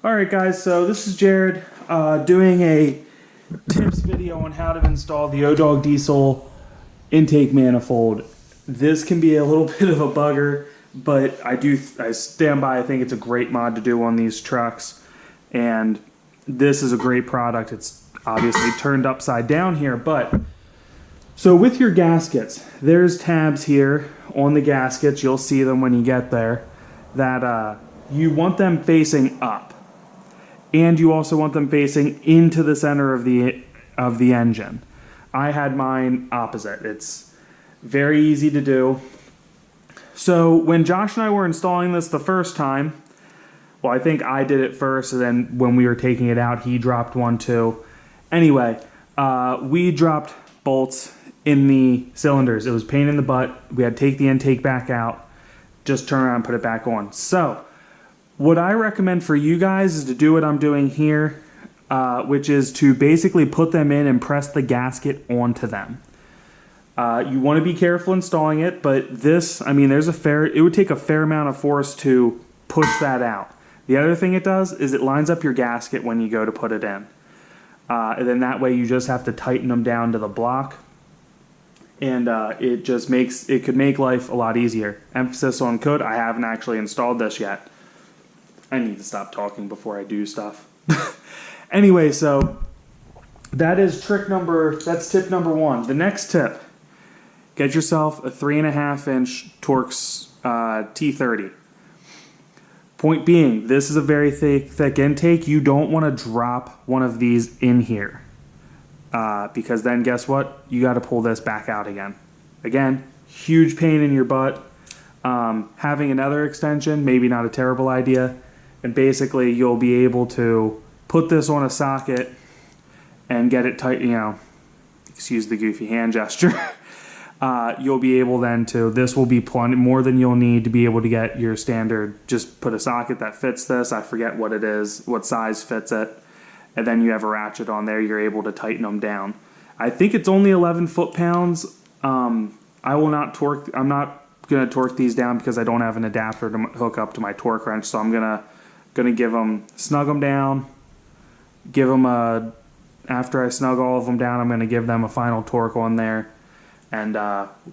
Alright guys, so this is Jared doing a tips video on how to install the odawg diesel intake manifold. This can be a little bit of a bugger, but I stand by. I think it's a great mod to do on these trucks, and this is a great product. It's obviously turned upside down here, but so with your gaskets, there's tabs here on the gaskets. You'll see them when you get there, that you want them facing up. And you also want them facing into the center of the engine. I had mine opposite. It's very easy to do. So when Josh and I were installing this the first time, well, I think I did it first, and then when we were taking it out, he dropped one too. Anyway, we dropped bolts in the cylinders. It was a pain in the butt. We had to take the intake back out, just turn around and put it back on. So what I recommend for you guys is to do what I'm doing here, which is to basically put them in and press the gasket onto them. You want to be careful installing it, but this, I mean, it would take a fair amount of force to push that out. The other thing it does is it lines up your gasket when you go to put it in. And then that way you just have to tighten them down to the block. And it could make life a lot easier. Emphasis on could. I haven't actually installed this yet. I need to stop talking before I do stuff. Anyway, so that's tip number one. The next tip, get yourself a 3.5-inch Torx T30. Point being, this is a very thick intake. You don't want to drop one of these in here. Because then guess what? You got to pull this back out again. Again, huge pain in your butt. Having another extension, maybe not a terrible idea. And basically you'll be able to put this on a socket and get it tight, excuse the goofy hand gesture. You'll be able then this will be plenty more than you'll need to be able to get your standard, just put a socket that fits this. I forget what it is, what size fits it. And then you have a ratchet on there. You're able to tighten them down. I think it's only 11 foot-pounds. I'm not going to torque these down because I don't have an adapter to hook up to my torque wrench. So I'm going to snug them down, after I snug all of them down, I'm going to give them a final torque on there and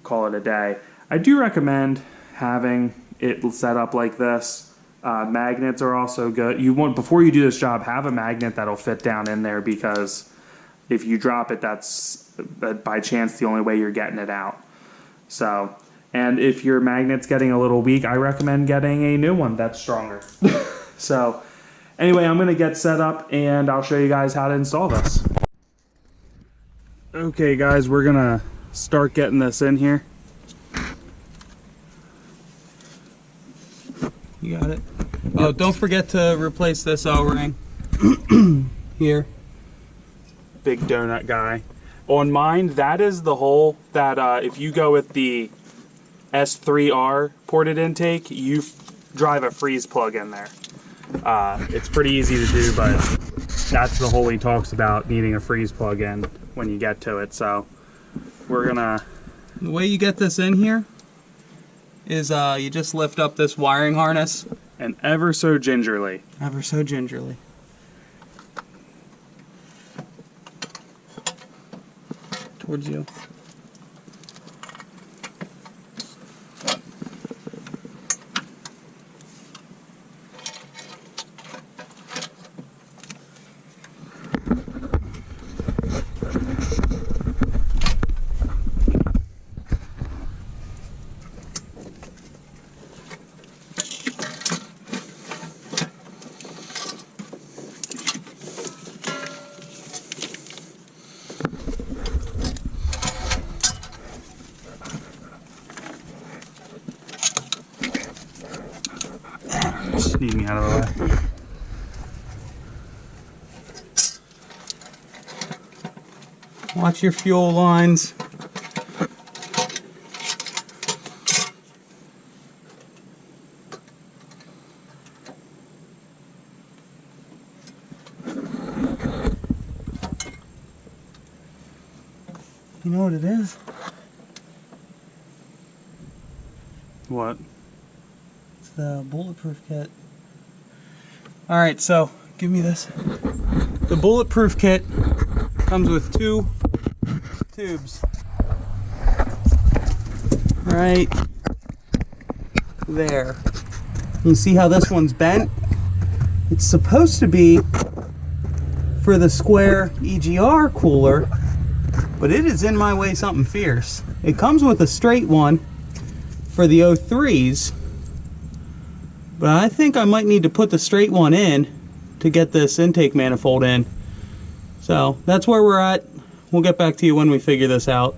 call it a day. I do recommend having it set up like this. Magnets are also good. Before you do this job, have a magnet that'll fit down in there, because if you drop it, that's by chance the only way you're getting it out. So, and if your magnet's getting a little weak, I recommend getting a new one that's stronger. So anyway, I'm going to get set up and I'll show you guys how to install this. Okay guys, we're going to start getting this in here. You got it. Oh, don't forget to replace this O-ring here. Big donut guy. On mine, that is the hole that if you go with the S3R ported intake, you drive a freeze plug in there. It's pretty easy to do, but that's the hole he talks about needing a freeze plug in when you get to it. So the way you get this in here is you just lift up this wiring harness, and ever so gingerly towards you. Just need me out of the way. Watch your fuel lines. You know what it is? What? It's the bulletproof kit. Alright, so Give me this. The bulletproof kit comes with 2 tubes. Right there. You see how this one's bent? It's supposed to be for the square EGR cooler, but it is in my way something fierce. It comes with a straight one for the O3s, but I think I might need to put the straight one in to get this intake manifold in. So that's where we're at. We'll get back to you when we figure this out.